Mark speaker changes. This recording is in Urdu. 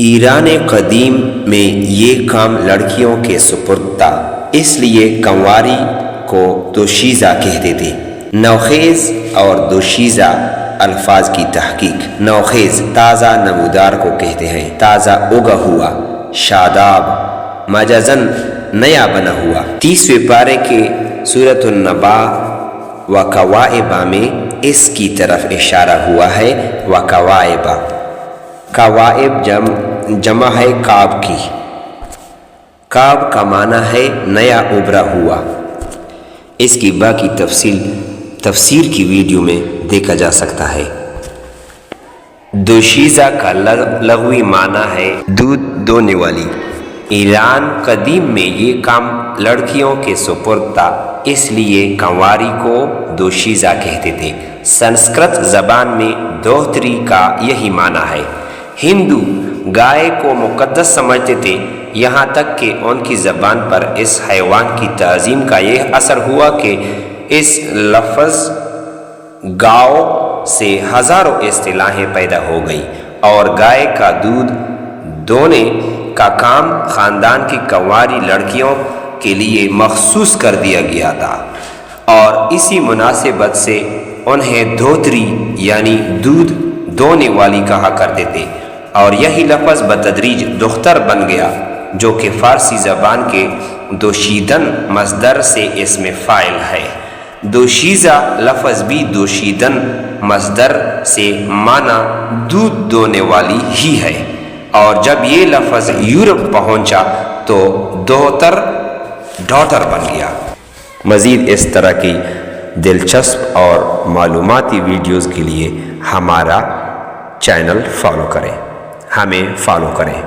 Speaker 1: ایران قدیم میں یہ کام لڑکیوں کے سپرد تھا، اس لیے کنواری کو دوشیزہ کہتے تھے۔ نوخیز اور دوشیزہ الفاظ کی تحقیق۔ نوخیز تازہ نمودار کو کہتے ہیں، تازہ اگا ہوا، شاداب، مجازن نیا بنا ہوا۔ 30ویں پارے کے سورۃ النبا وکوائب میں اس کی طرف اشارہ ہوا ہے۔ وکوائب، کوائب جمع ہے کعب کی۔ کعب کا معنی ہے نیا ابھرا ہوا۔ اس کی باقی تفسیر کی ویڈیو میں دیکھا جا سکتا ہے۔ دوشیزہ کا لغوی معنی ہے دودھ دونے والی۔ ایران قدیم میں یہ کام لڑکیوں کے سپرد تھا، اس لیے کنواری کو دوشیزہ کہتے تھے۔ سنسکرت زبان میں دھوتری کا یہی معنی ہے۔ ہندو گائے کو مقدس سمجھتے تھے، یہاں تک کہ ان کی زبان پر اس حیوان کی تعظیم کا یہ اثر ہوا کہ اس لفظ گاؤ سے ہزاروں اصطلاحیں پیدا ہو گئی، اور گائے کا دودھ دونے کا کام خاندان کی کنواری لڑکیوں کے لیے مخصوص کر دیا گیا تھا، اور اسی مناسبت سے انہیں دھوتری یعنی دودھ دونے والی کہا کرتے تھے، اور یہی لفظ بتدریج دختر بن گیا، جو کہ فارسی زبان کے دوشیدن مصدر سے اسم فاعل ہے۔ دوشیزہ لفظ بھی دوشیدن مصدر سے معنی دودھ دونے والی ہی ہے، اور جب یہ لفظ یورپ پہنچا تو ڈاٹر بن گیا۔ مزید اس طرح کی دلچسپ اور معلوماتی ویڈیوز کے لیے ہمارا چینل فالو کریں، ہمیں فالو کریں۔